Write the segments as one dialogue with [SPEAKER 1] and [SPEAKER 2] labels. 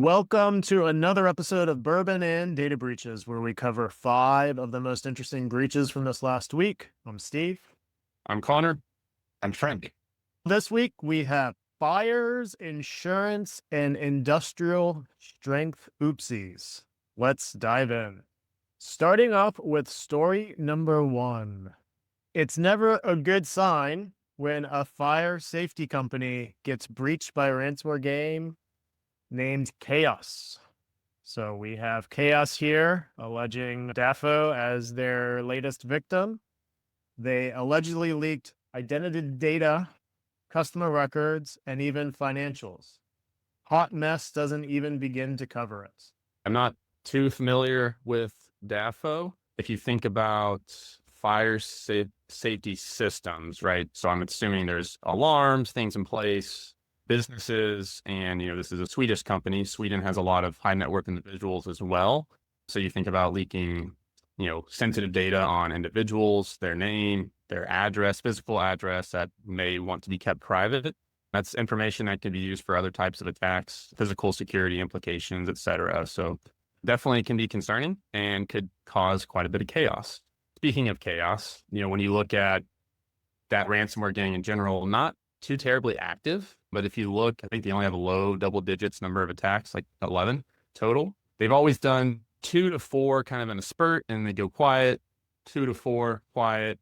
[SPEAKER 1] Welcome to another episode of Bourbon and Data Breaches, where we cover 5 of the most interesting breaches from this last week. I'm Steve.
[SPEAKER 2] I'm Connor.
[SPEAKER 3] I'm Frank.
[SPEAKER 1] This week we have fires, insurance, and industrial strength oopsies. Let's dive in. Starting off with story number 1. It's never a good sign when a fire safety company gets breached by a ransomware game named Chaos. So we have Chaos here alleging Dafo as their latest victim. They allegedly leaked identity data, customer records, and even financials. Hot mess doesn't even begin to cover it.
[SPEAKER 2] I'm not too familiar with Dafo. If you think about fire safety systems, right? So I'm assuming there's alarms, things in place, businesses, and this is a Swedish company. Sweden has a lot of high net worth individuals as well. So you think about leaking, sensitive data on individuals, their name, their address, physical address that may want to be kept private. That's information that can be used for other types of attacks, physical security implications, et cetera. So definitely can be concerning and could cause quite a bit of chaos. Speaking of chaos, when you look at that ransomware gang in general, not too terribly active, but if you look, I think they only have a low double digits number of attacks, like 11 total. They've always done 2 to 4 kind of in a spurt, and they go quiet, 2 to 4 quiet.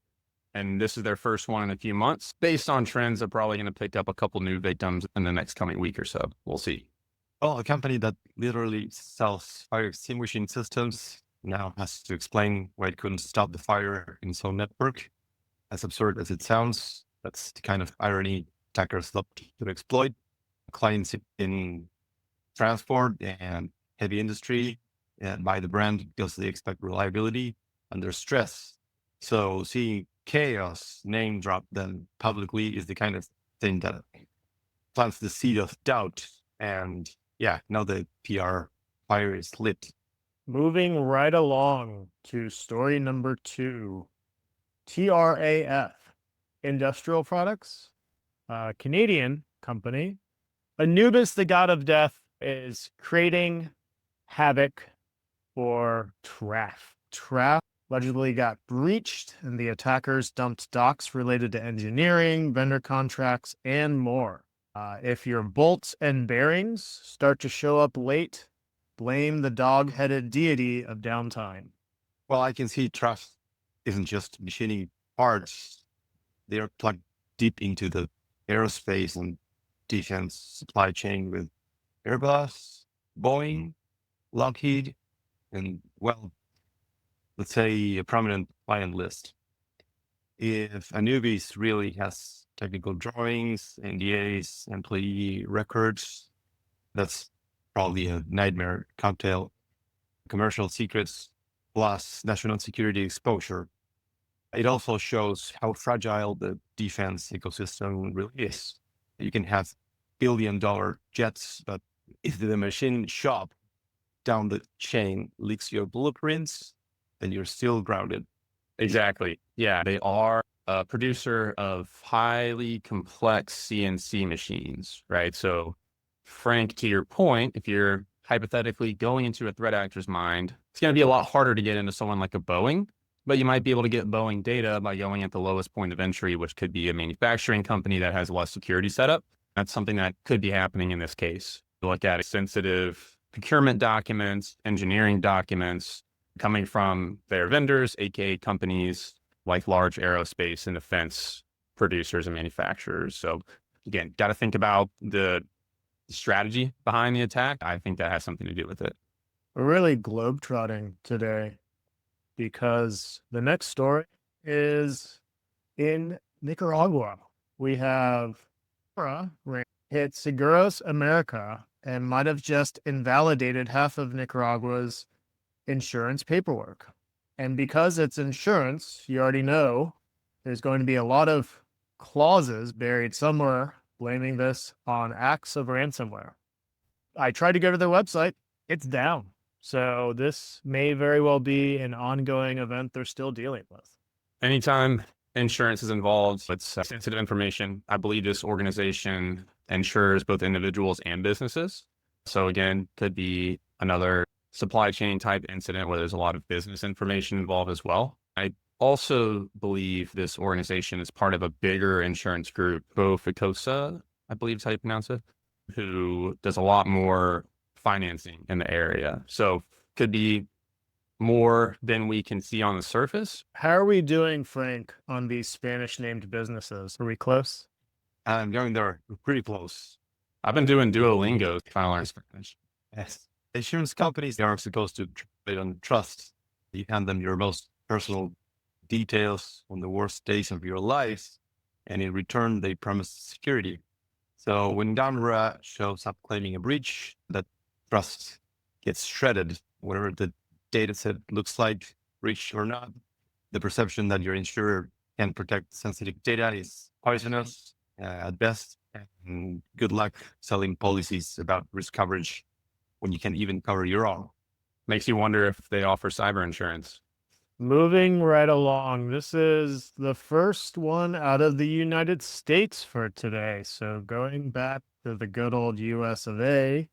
[SPEAKER 2] And this is their first one in a few months. Based on trends, they're probably going to pick up a couple new victims in the next coming week or so. We'll see.
[SPEAKER 3] Well, a company that literally sells fire extinguishing systems now has to explain why it couldn't stop the fire in its own network. As absurd as it sounds, that's the kind of irony attackers love to exploit. Clients in transport and heavy industry and buy the brand because they expect reliability under stress. So seeing Chaos name drop them publicly is the kind of thing that plants the seed of doubt. And now the PR fire is lit.
[SPEAKER 1] Moving right along to story number 2. TRAF, Industrial Products, a Canadian company. Anubis, the god of death, is creating havoc for TRAF. TRAF allegedly got breached, and the attackers dumped docs related to engineering, vendor contracts, and more. If your bolts and bearings start to show up late, blame the dog-headed deity of downtime.
[SPEAKER 3] Well, I can see TRAF isn't just machining parts. They are plugged deep into the aerospace and defense supply chain with Airbus, Boeing, Lockheed, and, let's say a prominent client list. If Anubis really has technical drawings, NDAs, employee records, that's probably a nightmare cocktail. Commercial secrets plus national security exposure. It also shows how fragile the defense ecosystem really is. You can have billion-dollar jets, but if the machine shop down the chain leaks your blueprints, then you're still grounded.
[SPEAKER 2] Exactly. Yeah, they are a producer of highly complex CNC machines, right? So, Frank, to your point, if you're hypothetically going into a threat actor's mind, it's going to be a lot harder to get into someone like a Boeing, but you might be able to get Boeing data by going at the lowest point of entry, which could be a manufacturing company that has less security setup. That's something that could be happening in this case. You look at sensitive procurement documents, engineering documents coming from their vendors, aka companies like large aerospace and defense producers and manufacturers. So again, got to think about the strategy behind the attack. I think that has something to do with it.
[SPEAKER 1] We're really globetrotting today because the next story is in Nicaragua. We have hit Seguros America and might have just invalidated half of Nicaragua's insurance paperwork. And because it's insurance, you already know there's going to be a lot of clauses buried somewhere blaming this on acts of ransomware. I tried to go to their website. It's down. So this may very well be an ongoing event they're still dealing with.
[SPEAKER 2] Anytime insurance is involved, it's sensitive information. I believe this organization insures both individuals and businesses. So again, could be another supply chain type incident where there's a lot of business information involved as well. I also believe this organization is part of a bigger insurance group, Fiascos, I believe is how you pronounce it, who does a lot more financing in the area. So could be more than we can see on the surface.
[SPEAKER 1] How are we doing, Frank, on these Spanish named businesses? Are we close?
[SPEAKER 3] I'm going there. We're pretty close.
[SPEAKER 2] I've been doing Duolingo trying to learn Spanish.
[SPEAKER 3] Yes. Insurance companies are supposed to trade on trust. You hand them your most personal details on the worst days of your life, and in return, they promise security. So when Gamera shows up claiming a breach, that trust gets shredded, whatever the data set looks like, breach or not. The perception that your insurer can protect sensitive data is poisonous at best. And good luck selling policies about risk coverage when you can't even cover your own.
[SPEAKER 2] Makes you wonder if they offer cyber insurance.
[SPEAKER 1] Moving right along. This is the first one out of the United States for today. So going back to the good old US of A,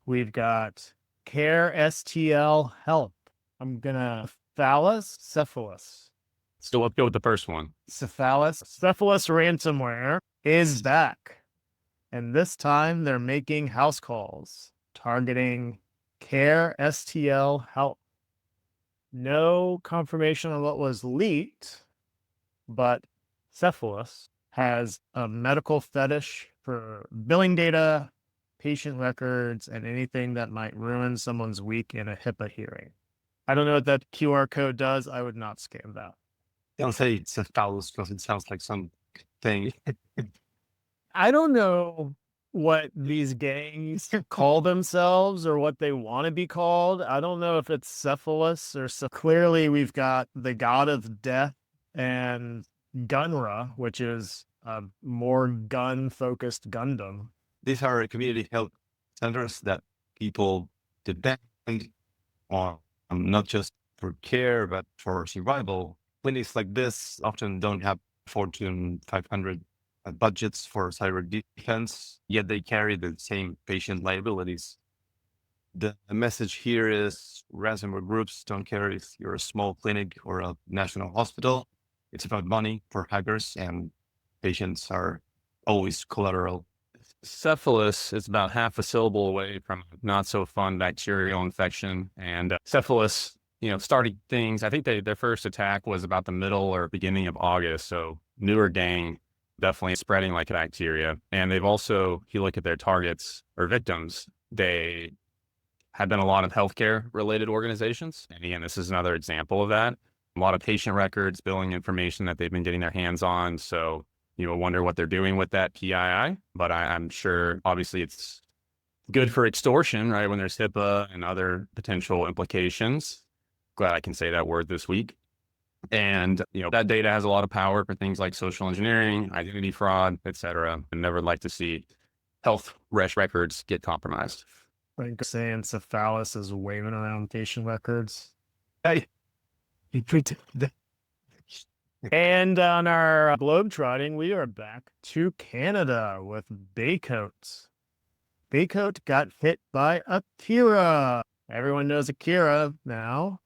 [SPEAKER 1] we've got CARE STL Health. I'm going to Cephalus.
[SPEAKER 2] So let's go with the first one.
[SPEAKER 1] Cephalus ransomware is back. And this time they're making house calls targeting CARE STL Health. No confirmation on what was leaked, but Cephas has a medical fetish for billing data, patient records, and anything that might ruin someone's week in a HIPAA hearing. I don't know what that QR code does. I would not scan that.
[SPEAKER 3] Don't say it's a phallus because it sounds like something.
[SPEAKER 1] I don't know what these gangs call themselves or what they want to be called. I don't know if it's Cephalus or clearly we've got the god of death and Gunra, which is a more gun-focused Gundam.
[SPEAKER 3] These are community health centers that people depend on, not just for care, but for survival. Clinics like this often don't have Fortune 500 budgets for cyber defense, yet they carry the same patient liabilities. The message here is ransomware groups don't care if you're a small clinic or a national hospital. It's about money for hackers, and patients are always collateral.
[SPEAKER 2] Cephalus is about half a syllable away from not so fun bacterial infection. And Cephalus, started things. I think their first attack was about the middle or beginning of August. So newer gang, definitely spreading like a bacteria. And they've also, if you look at their targets or victims, they have been a lot of healthcare related organizations. And again, this is another example of that. A lot of patient records, billing information that they've been getting their hands on. So wonder what they're doing with that PII. But I'm sure, obviously, it's good for extortion, right? When there's HIPAA and other potential implications. Glad I can say that word this week. And, that data has a lot of power for things like social engineering, identity fraud, et cetera. I never like to see health records get compromised.
[SPEAKER 1] Like saying Cephalus is waving around patient records.
[SPEAKER 3] Hey,
[SPEAKER 1] And on our globetrotting, we are back to Canada with Baycoat. Baycoat got hit by Akira. Everyone knows Akira now.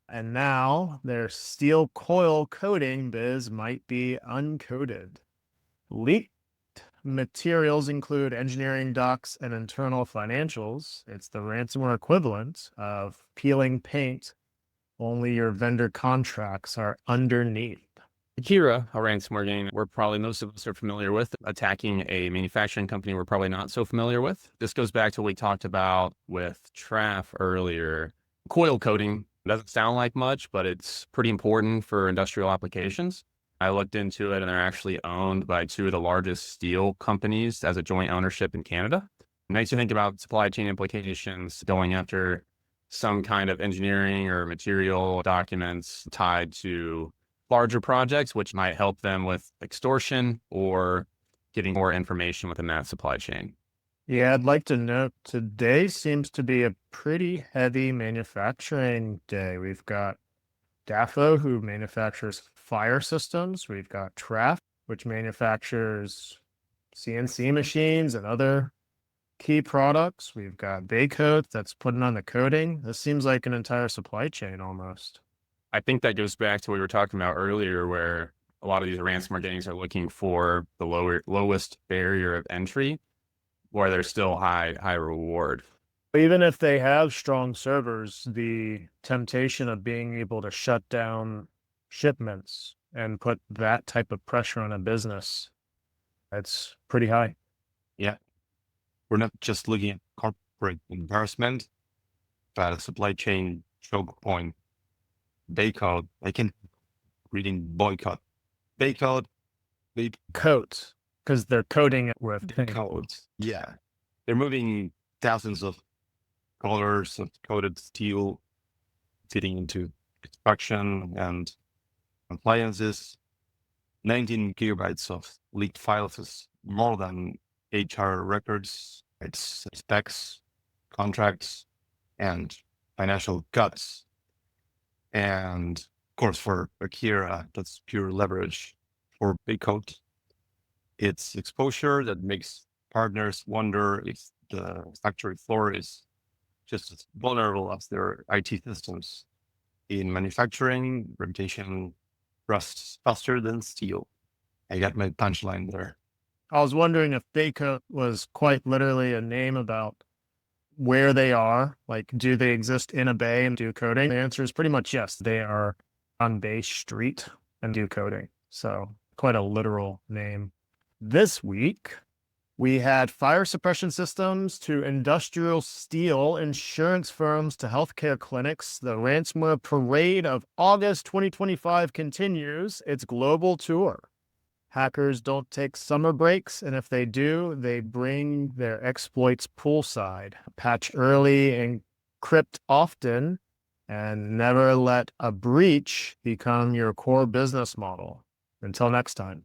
[SPEAKER 1] And now their steel coil coating biz might be uncoated. Leaked materials include engineering docs and internal financials. It's the ransomware equivalent of peeling paint, only your vendor contracts are underneath.
[SPEAKER 2] Akira, a ransomware game most of us are familiar with, attacking a manufacturing company we're probably not so familiar with. This goes back to what we talked about with TRAF earlier. Coil coating doesn't sound like much, but it's pretty important for industrial applications. I looked into it, and they're actually owned by two of the largest steel companies as a joint ownership in Canada. It makes you think about supply chain implications going after some kind of engineering or material documents tied to larger projects, which might help them with extortion or getting more information within that supply chain.
[SPEAKER 1] Yeah, I'd like to note today seems to be a pretty heavy manufacturing day. We've got Dafo, who manufactures fire systems. We've got TRAF, which manufactures CNC machines and other key products. We've got Baycoat that's putting on the coating. This seems like an entire supply chain almost.
[SPEAKER 2] I think that goes back to what we were talking about earlier, where a lot of these ransomware gangs are looking for the lowest barrier of entry, where there's still high reward.
[SPEAKER 1] Even if they have strong servers, the temptation of being able to shut down shipments and put that type of pressure on a business, it's pretty high.
[SPEAKER 3] Yeah. We're not just looking at corporate embarrassment, but a supply chain choke point. Baycode. I can reading boycott. Baycode.
[SPEAKER 1] Coat, because they're coating it with
[SPEAKER 3] Codes. Yeah. They're moving thousands of colors of coated steel fitting into inspection and appliances. 19 gigabytes of leaked files is more than HR records, its specs, contracts, and financial cuts. And of course, for Akira, that's pure leverage. For Baycode, it's exposure that makes partners wonder if the factory floor is just as vulnerable as their IT systems. In manufacturing, reputation rusts faster than steel. I got my punchline there.
[SPEAKER 1] I was wondering if Baycoat was quite literally a name about where they are. Like, do they exist in a bay and do coding? The answer is pretty much yes. They are on Bay Street and do coding. So quite a literal name. This week, we had fire suppression systems to industrial steel, insurance firms to healthcare clinics. The ransomware parade of August 2025 continues its global tour. Hackers don't take summer breaks, and if they do, they bring their exploits poolside. Patch early, encrypt often, and never let a breach become your core business model. Until next time.